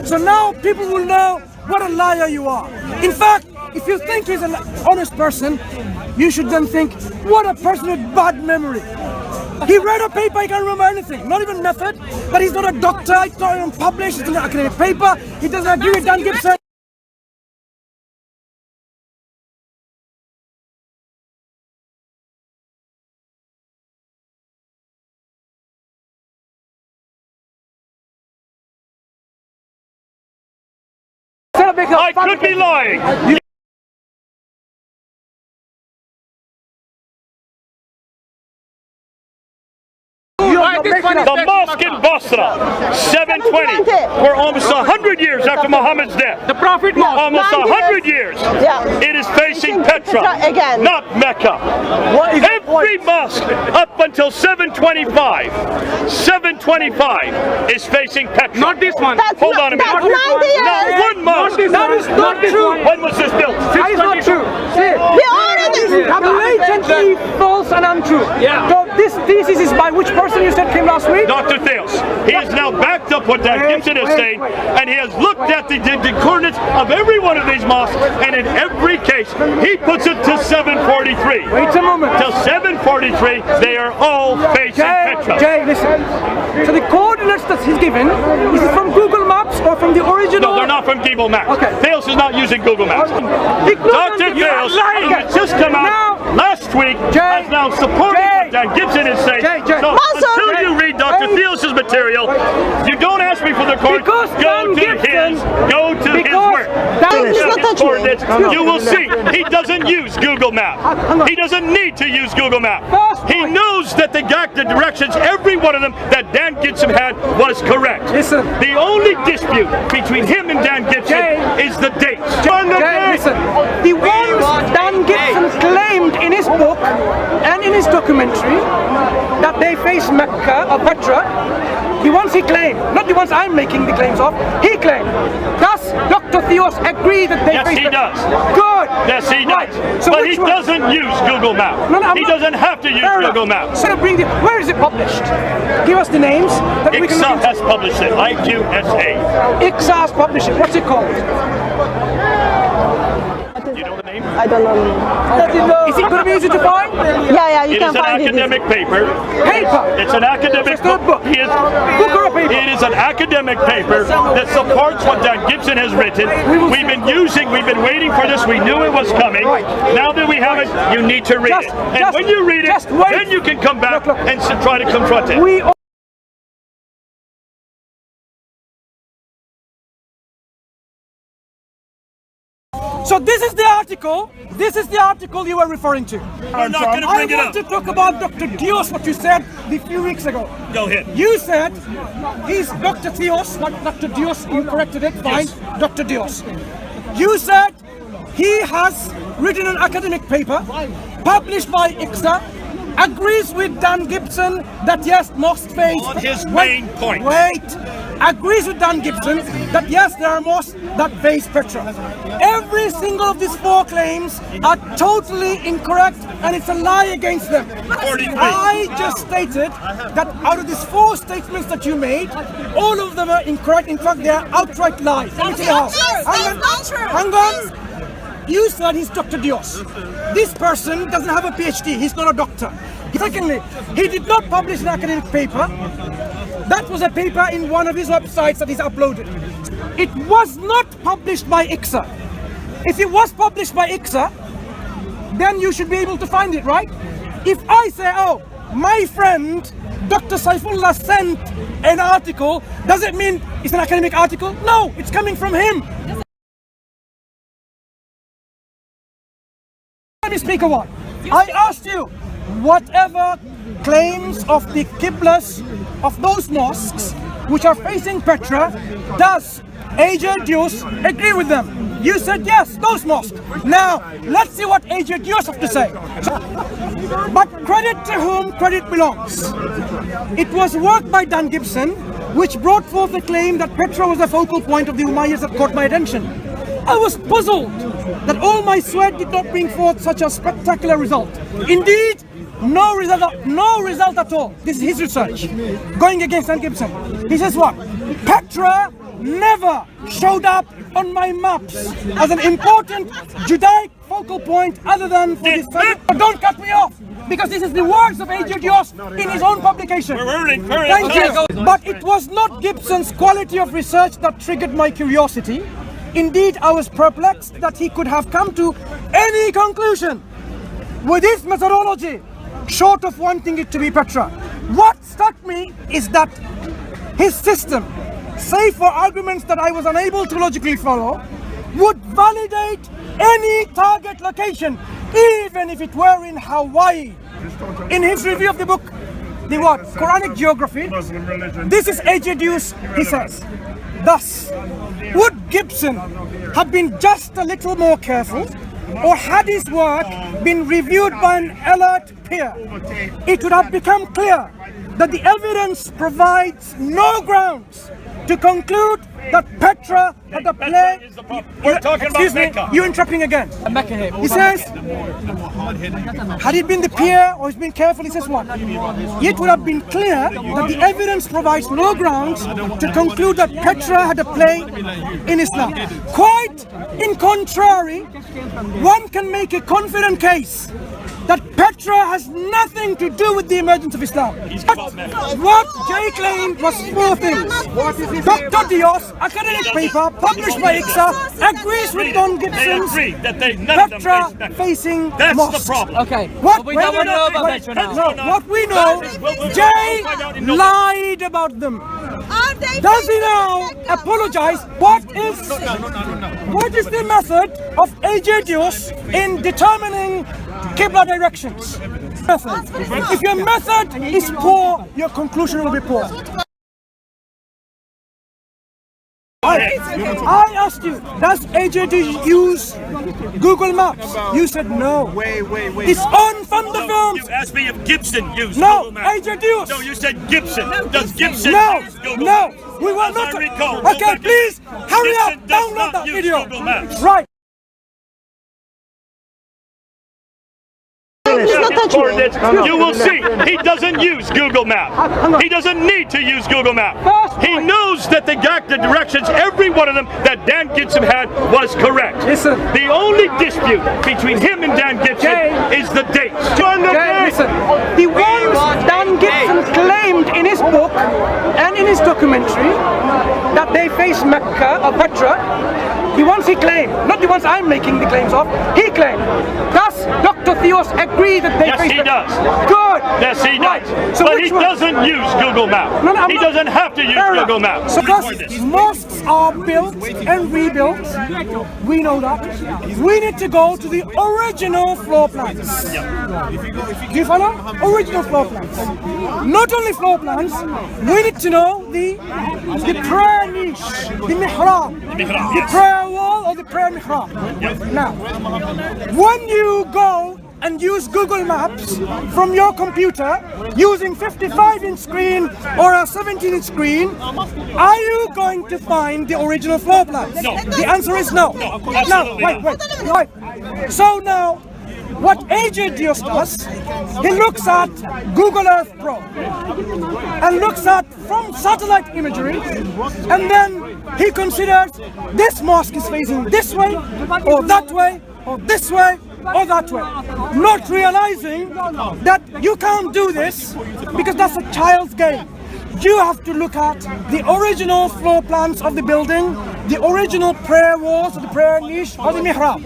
So now people will know what a liar you are. In fact, if you think he's an honest person, you should then think, what a person with bad memory. He read a paper, he can't remember anything, not even method, but he's not a doctor, he's not even published, it's an academic paper, he doesn't agree with Dan Gibson. I could be lying. The mosque in Basra, 720, we're almost 100 years after Muhammad's death. The Prophet Mosque. Almost 100 years. Yeah. It is facing Petra, again. not Mecca. Every mosque up until 725 is facing Petra. Not this one. Hold on a minute. That's 90 years. Not one mosque. That is not true. When was this built? That is not true. Blatantly false and untrue. Yeah. So this thesis is by which person you said came last week? Dr. Theos. He has now backed up what Dan Gibson is saying, and he has looked at the coordinates of every one of these mosques, and in every case, he puts it to 743. Wait a moment. Till 743, they are all facing Petra. Jay, listen. So the coordinates that he's given, is it from Google Maps or from the original? No, they're not from Google Maps. Okay. Theos is not using Google Maps. Dr. Theos, who has just come out last week, has now supported what Dan Gibson is saying. So until you read Dr. Theos' material, you don't ask me for the coordinates. Go to his work. You will see, he doesn't use Google Maps. He doesn't need to use Google Maps. He knows that the directions, every one of them that Dan Gibson had was correct. Listen. The only dispute between him and Dan Gibson is the dates. Listen. The ones Dan Gibson claimed in his book and in his documentary that they face Mecca or Petra, the ones he claimed, not the ones I'm making the claims of, he claimed. Does Dr. Theos agree that they face Yes, he does. Good. Yes, he does. Right. So but he doesn't use Google Maps. He doesn't have to use Google Maps. So where is it published? Give us the names. That we can ICSA has published it. IQSA. ICSA has published it. What's it called? You know the name? I don't know. Is it going to be easy to find? Yeah, you can find it. It is an academic paper. Paper? It's an academic book. Book or a paper? It is an academic paper that supports what Dan Gibson has written. We've been waiting for this. We knew it was coming. Now that we have it, you need to read it. And when you read it, then you can come back and try to confront it. So this is the article. This is the article you were referring to. We're not going to bring it up. I want to talk about Dr. Dios, what you said a few weeks ago. Go ahead. You said he's Dr. Theos, not Dr. Dios. You corrected it. Fine. Yes. Dr. Dios. You said he has written an academic paper published by ICSA, agrees with Dan Gibson that yes, mosques face. On his main point. Agrees with Dan Gibson that yes, there are mosques that face Petra. Every single of these four claims are totally incorrect and it's a lie against them. 43. I just stated that out of these four statements that you made, all of them are incorrect. In fact, they are outright lies. Let me tell you how. Hang on. You said he's Dr. Dios. This person doesn't have a PhD. He's not a doctor. Secondly, he did not publish an academic paper. That was a paper in one of his websites that he's uploaded. It was not published by ICSA. If it was published by ICSA, then you should be able to find it, right? If I say, oh, my friend Dr. Saifullah sent an article, does it mean it's an academic article? No, it's coming from him. Let me speak a while. I asked you, whatever claims of the Qiblas of those mosques which are facing Petra, does Agent Dios agree with them? You said yes, those mosques. Now, let's see what Agent Dios have to say. But credit to whom credit belongs. It was work by Dan Gibson which brought forth the claim that Petra was the focal point of the Umayyads that caught my attention. I was puzzled that all my sweat did not bring forth such a spectacular result. Indeed, no result at all. This is his research, going against Dan Gibson. He says what? Petra never showed up on my maps as an important Judaic focal point other than for this. Don't cut me off, because this is the words of A.J. Dios in his own publication. Thank you. But it was not Gibson's quality of research that triggered my curiosity. Indeed, I was perplexed that he could have come to any conclusion with his methodology, short of wanting it to be Petra. What struck me is that his system, save for arguments that I was unable to logically follow, would validate any target location, even if it were in Hawaii. In his review of the book, the what? Quranic Geography, this is A.J. Dios, he says, thus, would Gibson have been just a little more careful, or had his work been reviewed by an alert peer, it would have become clear that the evidence provides no grounds to conclude that Petra had a play. We're talking Excuse about me, Mecca. you're interrupting again. He says, had it been the peer or he's been careful, he says what? It would have been clear that the evidence provides no grounds to conclude that Petra had a play in Islam. Quite in contrary, one can make a confident case that Petra has nothing to do with the emergence of Islam. What Jay claimed was four things. Dr. Dios, academic paper, published by ICSA, agrees with Don Gibson's Petra facing That's mosque. the problem. Okay, What we don't know about Petra now. What we know, Jay lied about them. Does he now apologize? What is the method of A.J. Dios in determining Qibla directions? Method. If your method is poor, your conclusion will be poor. I asked you, does A.J. use Google Maps? You said no. Wait. It's on from the films. You asked me if Gibson used No, Google Maps. A.J. Dios. No, you said Gibson. Does Gibson use Google No, Maps? we were As not. I recall, Okay, go back please to- hurry up. Gibson does Download not that use video. Google Maps. Right. You will see, he doesn't use Google Maps. He doesn't need to use Google Maps. He knows that the directions, every one of them that Dan Gibson had was correct. Listen. The only dispute between him and Dan Gibson is the dates. Listen, the ones Dan Gibson claimed in his book and in his documentary that they face Mecca or Petra, the ones he claimed, not the ones I'm making the claims of, he claimed. Does Dr. Theos agree that they Yes, face he Mecca? does. Good. Yes, he does. Right. So but which he one? doesn't use Google Maps. No, I'm he not- doesn't have to use Fair enough. Google Maps. So because mosques are built and rebuilt, we know that. We need to go to the original floor plans. Do you follow? Original floor plans. Not only floor plans, we need to know the prayer niche, the mihrab, the prayer wall or the prayer mihrab. Now, when you go and use Google Maps from your computer using 55-inch screen or a 17-inch screen, are you going to find the original floor plans? No. The answer is no. absolutely Wait. So now, what A.J. Dios does, he looks at Google Earth Pro and looks at from satellite imagery, and then he considers this mosque is facing this way, or that way, or this way, or that way, not realizing that you can't do this because that's a child's game. You have to look at the original floor plans of the building, the original prayer walls, the prayer niche, or the mihrab.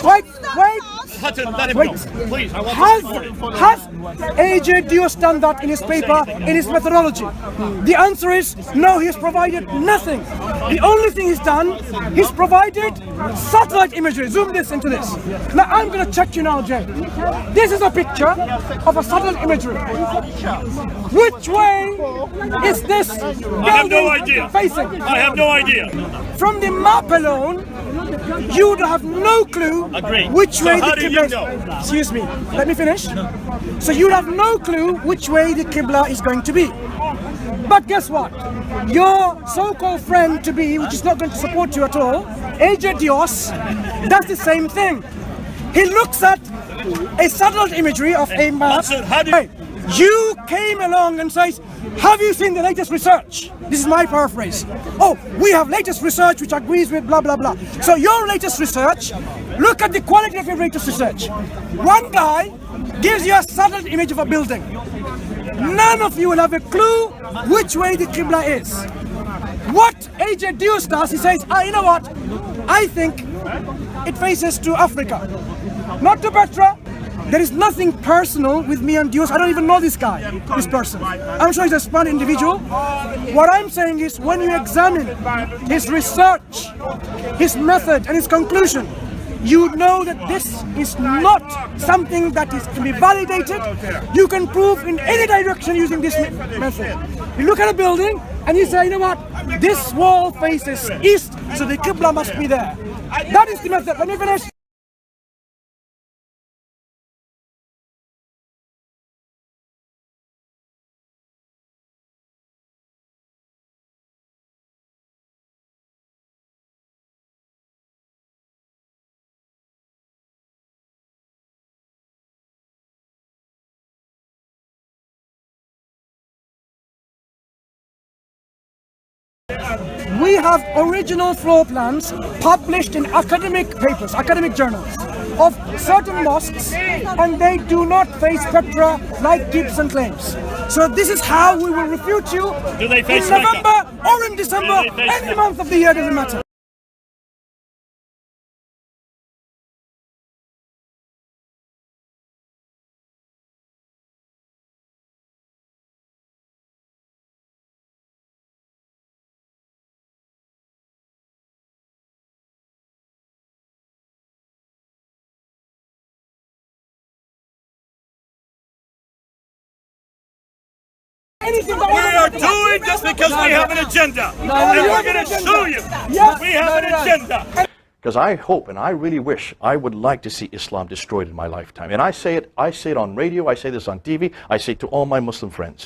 Wait. Hudson, let him Wait. go. Please, I want Has A.J. Dios done that in his paper, in his methodology? The answer is no, he has provided nothing. The only thing he's done, he's provided satellite imagery. Zoom this into this. Now I'm going to check you now, Jay. This is a picture of a satellite imagery. Which way is this building I have no idea. facing? I have no idea. From the map alone, you would have no clue Agreed. which way So how the do Qibla you is. know? Excuse me, let me finish. So you have no clue which way the Qibla is going to be. But guess what? Your so-called friend to be, which is not going to support you at all, A.J. Dios, does the same thing. He looks at a satellite imagery of a map. Hudson, how do you... You came along and says, have you seen the latest research? This is my paraphrase. Oh, we have latest research which agrees with blah, blah, blah. So your latest research, look at the quality of your latest research. One guy gives you a subtle image of a building. None of you will have a clue which way the Qibla is. What AJ Deuce does, he says, you know what? I think it faces to Africa, not to Petra. There is nothing personal with me and Deuce. I don't even know this guy, this person. I'm sure he's a smart individual. What I'm saying is, when you examine his research, his method and his conclusion, you know that this is not something that is to be validated. You can prove in any direction using this method. You look at a building and you say, you know what, this wall faces east, so the Qibla must be there. That is the method. Let me finish. We have original floor plans published in academic papers, academic journals, of certain mosques, and they do not face Petra like Gibson claims. So this is how we will refute you in November or in December, any month of the year, doesn't matter. We are doing this because we have an agenda, and we're going to show you we have an agenda. Because I hope and I really wish, I would like to see Islam destroyed in my lifetime. And I say it on radio, I say this on TV, I say it to all my Muslim friends.